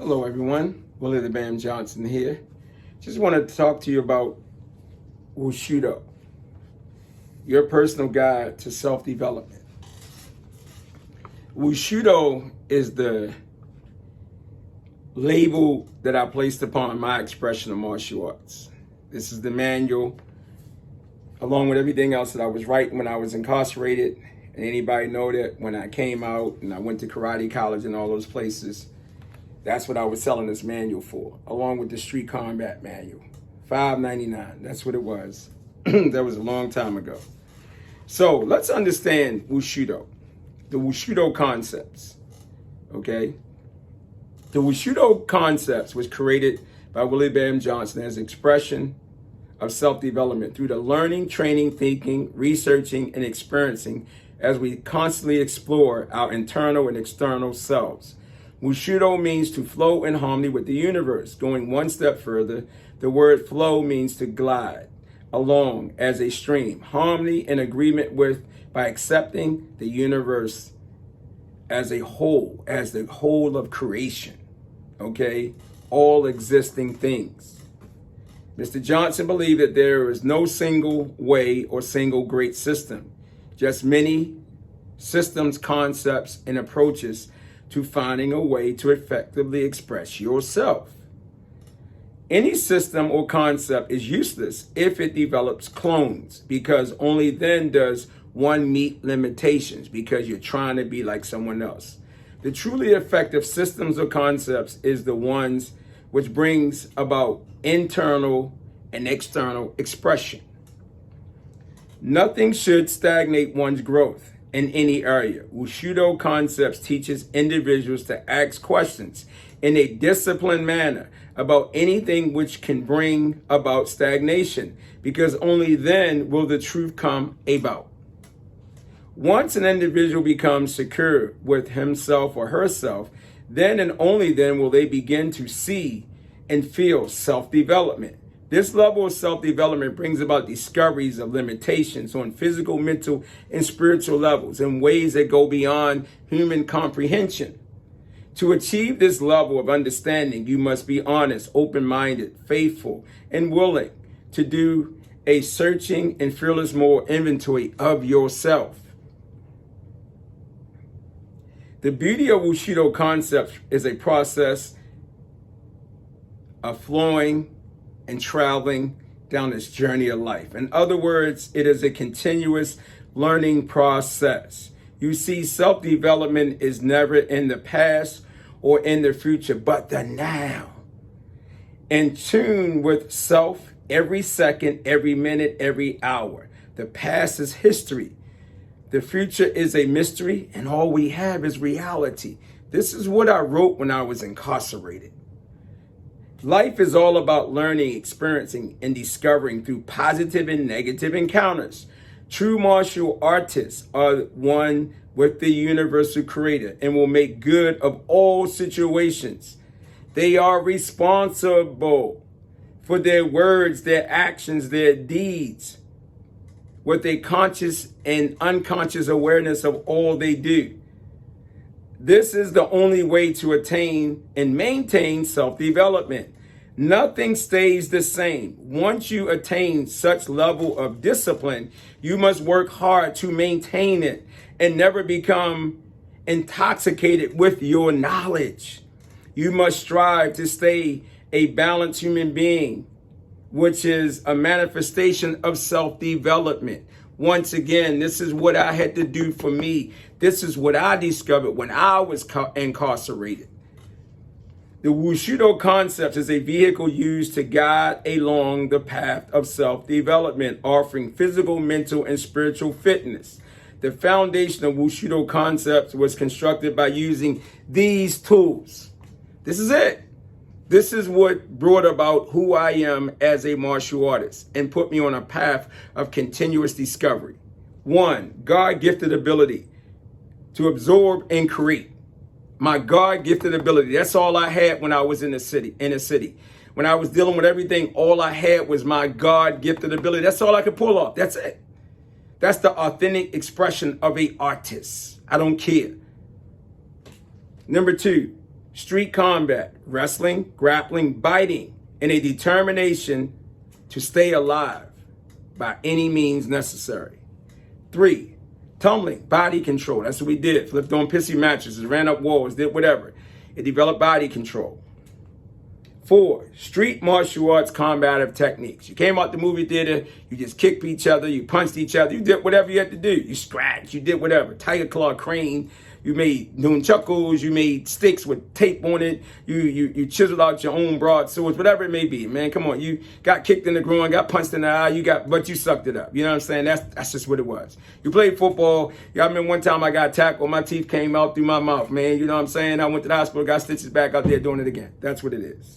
Hello everyone, Willie the Bam Johnson here. Just wanted to talk to you about Wushudo, your personal guide to self-development. Wushudo is the label that I placed upon my expression of martial arts. This is the manual, along with everything else that I was writing when I was incarcerated. And anybody know that when I came out and I went to karate college and all those places, that's what I was selling this manual for, along with the street combat manual. $5.99, that's what it was. That was a long time ago. So let's understand Wushudo, the Wushudo concepts, okay? The Wushudo concepts was created by Willie Bam Johnson as expression of self-development through the learning, training, thinking, researching, and experiencing as we constantly explore our internal and external selves. Wushudo means to flow in harmony with the universe. Going one step further, the word flow means to glide along as a stream. Harmony and agreement with by accepting the universe as a whole, as the whole of creation, okay? All existing things. Mr. Johnson believed that there is no single way or single great system, just many systems, concepts, and approaches to finding a way to effectively express yourself. Any system or concept is useless if it develops clones, because only then does one meet limitations, because you're trying to be like someone else. The truly effective systems or concepts is the ones which brings about internal and external expression. Nothing should stagnate one's growth in any area. Wushudo concepts teaches individuals to ask questions in a disciplined manner about anything which can bring about stagnation, because only then will the truth come about. Once an individual becomes secure with himself or herself, then and only then will they begin to see and feel self-development. This level of self-development brings about discoveries of limitations on physical, mental, and spiritual levels in ways that go beyond human comprehension. To achieve this level of understanding, you must be honest, open-minded, faithful, and willing to do a searching and fearless moral inventory of yourself. The beauty of Wushudo concepts is a process of flowing and traveling down this journey of life. In other words, it is a continuous learning process. You see, self-development is never in the past or in the future, but the now. In tune with self every second, every minute, every hour. The past is history. The future is a mystery, and all we have is reality. This is what I wrote when I was incarcerated. Life is all about learning, experiencing, and discovering through positive and negative encounters. True martial artists are one with the universal creator and will make good of all situations. They are responsible for their words, their actions, their deeds, with a conscious and unconscious awareness of all they do. This is the only way to attain and maintain self-development. Nothing stays the same. Once you attain such level of discipline, you must work hard to maintain it and never become intoxicated with your knowledge. You must strive to stay a balanced human being, which is a manifestation of self-development. Once again, this is what I had to do for me. This is what I discovered when I was incarcerated. The Wushudo concept is a vehicle used to guide along the path of self-development, offering physical, mental, and spiritual fitness. The foundation of Wushudo concepts was constructed by using these tools. This is it. This is what brought about who I am as a martial artist and put me on a path of continuous discovery. 1, God-gifted ability to absorb and create. My God-gifted ability. That's all I had when I was in the city. When I was dealing with everything, all I had was my God-gifted ability. That's all I could pull off. That's it. That's the authentic expression of an artist. I don't care. Number 2, Street combat, wrestling, grappling, biting, and a determination to stay alive by any means necessary. 3, tumbling, body control. That's what we did. Flipped on pissy mattresses, ran up walls, did whatever. It developed body control. 4, street martial arts combative techniques. You came out the movie theater, you just kicked each other, you punched each other, you did whatever you had to do. You scratched, you did whatever. Tiger claw, crane, you made nunchuckles, you made sticks with tape on it, you chiseled out your own broadswords, whatever it may be. Man, come on, you got kicked in the groin, got punched in the eye, but you sucked it up. You know what I'm saying? That's just what it was. You played football. I remember one time I got tackled, my teeth came out through my mouth, man. You know what I'm saying? I went to the hospital, got stitches back out there doing it again. That's what it is.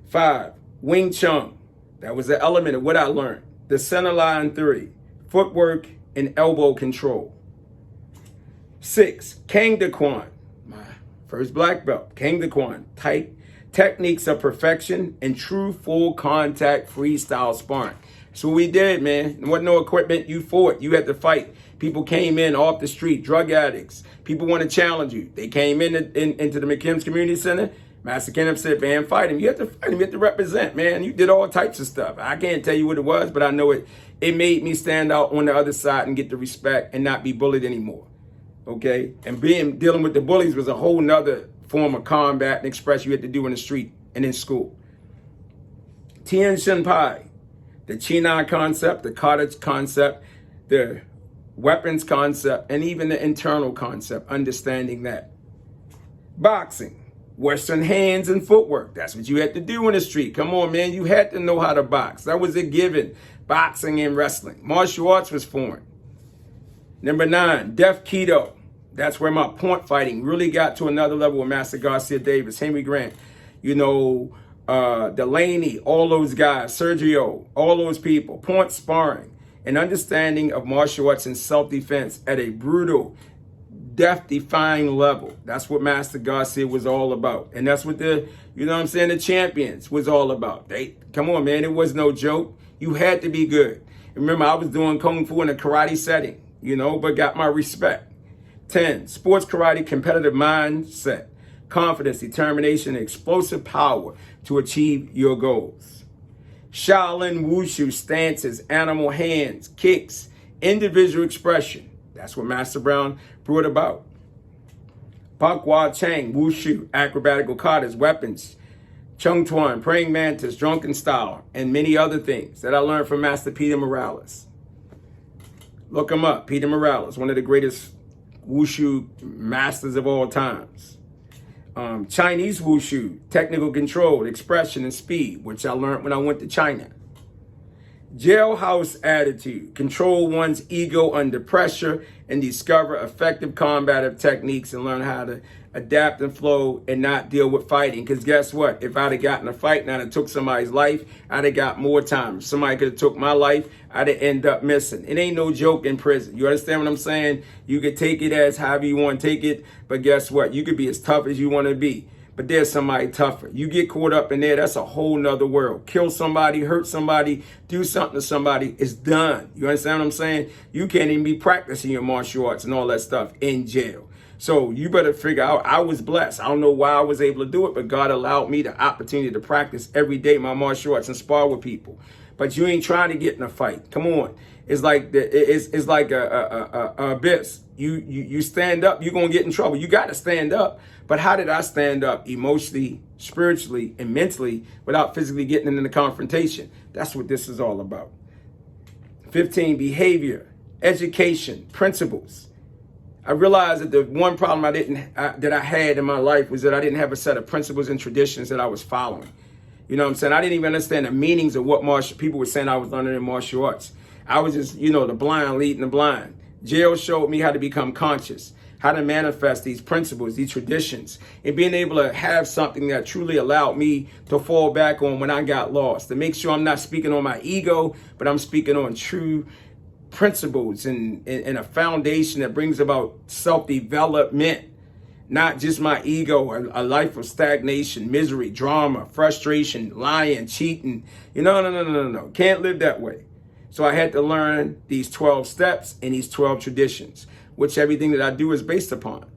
5, Wing Chun. That was the element of what I learned. The center line 3, footwork and elbow control. 6, Kang De Kwan, my first black belt. Kang De Kwan, tight techniques of perfection and true full contact freestyle sparring. That's what we did, man. There wasn't no equipment. You fought. You had to fight. People came in off the street, drug addicts. People want to challenge you. They came into the McKinnon's Community Center. Master Kenneth said, man, fight him. You have to fight him. You have to represent, man. You did all types of stuff. I can't tell you what it was, but I know it made me stand out on the other side and get the respect and not be bullied anymore. Okay? And dealing with the bullies was a whole nother form of combat and express you had to do in the street and in school. Tien Shin Pai, the Chinan concept, the cottage concept, the weapons concept, and even the internal concept, understanding that. Boxing. Western hands and footwork. That's what you had to do in the street. Come on, man. You had to know how to box. That was a given. Boxing and wrestling. Martial arts was foreign. Number 9, Deaf Keto. That's where my point fighting really got to another level with Master Garcia Davis, Henry Grant, Delaney, all those guys, Sergio, all those people. Point sparring. An understanding of martial arts and self-defense at a brutal, death-defying level. That's what Master Garcia was all about. And that's what the champions was all about. Come on, man, it was no joke. You had to be good. Remember, I was doing Kung Fu in a karate setting, but got my respect. 10, sports karate competitive mindset, confidence, determination, and explosive power to achieve your goals. Shaolin Wushu stances, animal hands, kicks, individual expression. That's what Master Brown brought about. Pak Hua Chang, Wushu, acrobatic okatas, weapons, Chung Tuan, praying mantis, drunken style, and many other things that I learned from Master Peter Morales. Look him up, Peter Morales, one of the greatest Wushu masters of all times. Chinese Wushu, technical control, expression, and speed, which I learned when I went to China. Jailhouse attitude, control one's ego under pressure and discover effective combative techniques and learn how to adapt and flow and not deal with fighting. Because guess what? If I'd have gotten a fight and I'd have took somebody's life, I'd have got more time. If somebody could have took my life, I'd have ended up missing. It ain't no joke in prison. You understand what I'm saying? You could take it as however you want to take it, but guess what? You could be as tough as you want to be. But there's somebody tougher. You get caught up in there, that's a whole nother world. Kill somebody, hurt somebody, do something to somebody, it's done. You understand what I'm saying? You can't even be practicing your martial arts and all that stuff in jail. So you better figure out, I was blessed. I don't know why I was able to do it, but God allowed me the opportunity to practice every day my martial arts and spar with people. But you ain't trying to get in a fight. Come on. It's like it's like a abyss. You stand up, you're gonna get in trouble. You gotta stand up. But how did I stand up emotionally, spiritually, and mentally without physically getting into the confrontation? That's what this is all about. 15, behavior, education, principles. I realized that the one problem that I had in my life was that I didn't have a set of principles and traditions that I was following. You know what I'm saying? I didn't even understand the meanings of what people were saying I was learning in martial arts. I was just, the blind leading the blind. Jail showed me how to become conscious, how to manifest these principles, these traditions, and being able to have something that truly allowed me to fall back on when I got lost, to make sure I'm not speaking on my ego, but I'm speaking on true principles and a foundation that brings about self-development, not just my ego, a life of stagnation, misery, drama, frustration, lying, cheating. No. Can't live that way. So I had to learn these 12 steps and these 12 traditions, which everything that I do is based upon.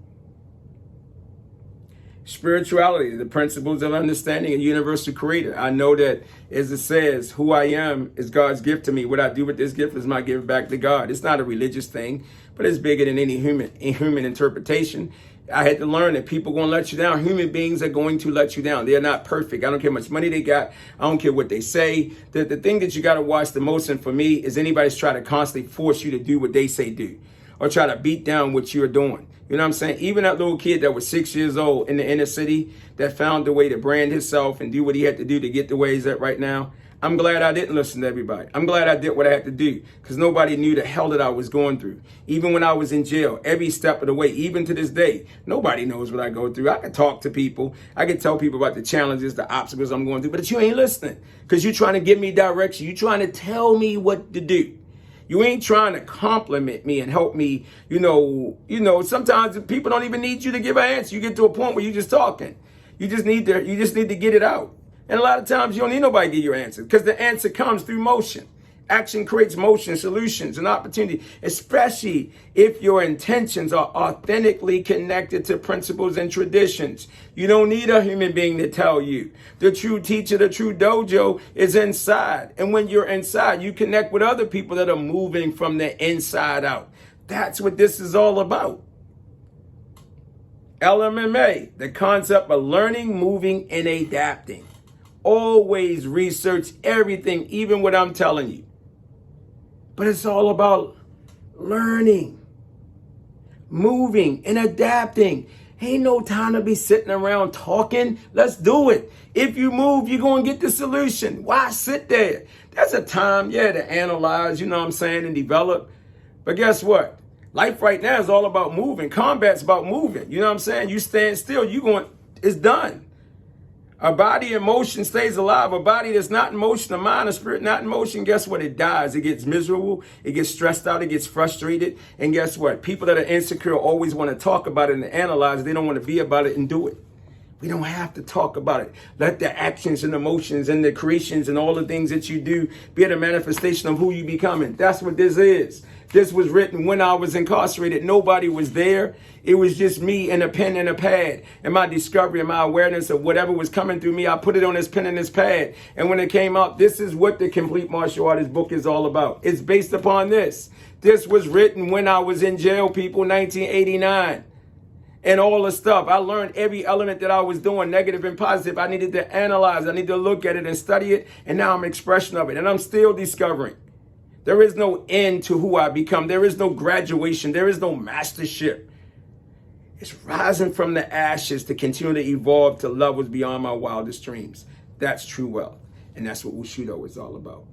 Spirituality, the principles of understanding a universal creator. I know that, as it says, who I am is God's gift to me. What I do with this gift is my gift back to God. It's not a religious thing, but it's bigger than any human interpretation. I had to learn that people are going to let you down. Human beings are going to let you down. They're not perfect. I don't care how much money they got. I don't care what they say. The thing that you got to watch the most, and for me, is anybody's trying to constantly force you to do what they say do, or try to beat down what you're doing. You know what I'm saying? Even that little kid that was 6 years old in the inner city that found a way to brand himself and do what he had to do to get the way he's at right now. I'm glad I didn't listen to everybody. I'm glad I did what I had to do, because nobody knew the hell that I was going through. Even when I was in jail, every step of the way, even to this day, nobody knows what I go through. I can talk to people. I can tell people about the challenges, the obstacles I'm going through, but you ain't listening, because you're trying to give me direction. You're trying to tell me what to do. You ain't trying to compliment me and help me. Sometimes people don't even need you to give an answer. You get to a point where you're just talking. You just need to get it out. And a lot of times you don't need nobody to give you an answer, because the answer comes through motion. Action creates motion, solutions, and opportunity, especially if your intentions are authentically connected to principles and traditions. You don't need a human being to tell you. The true teacher, the true dojo is inside. And when you're inside, you connect with other people that are moving from the inside out. That's what this is all about. LMMA, the concept of learning, moving, and adapting. Always research everything, even what I'm telling you. But it's all about learning, moving, and adapting. Ain't no time to be sitting around talking. Let's do it. If you move, you're going to get the solution. Why sit there? There's a time, to analyze, and develop. But guess what? Life right now is all about moving. Combat's about moving. You stand still, it's done. A body in motion stays alive. A body that's not in motion, a mind, a spirit not in motion, guess what? It dies. It gets miserable. It gets stressed out. It gets frustrated. And guess what? People that are insecure always want to talk about it and analyze it. They don't want to be about it and do it. We don't have to talk about it. Let the actions and emotions and the creations and all the things that you do be a manifestation of who you becoming. That's what this is. This was written when I was incarcerated. Nobody was there. It was just me and a pen and a pad. And my discovery and my awareness of whatever was coming through me, I put it on this pen and this pad. And when it came out, this is what the Complete Martial Artist book is all about. It's based upon this. This was written when I was in jail, people, 1989. And all the stuff. I learned every element that I was doing, negative and positive. I needed to analyze. I need to look at it and study it. And now I'm an expression of it. And I'm still discovering. There is no end to who I become. There is no graduation. There is no mastership. It's rising from the ashes to continue to evolve to levels beyond my wildest dreams. That's true wealth. And that's what Wushudo is all about.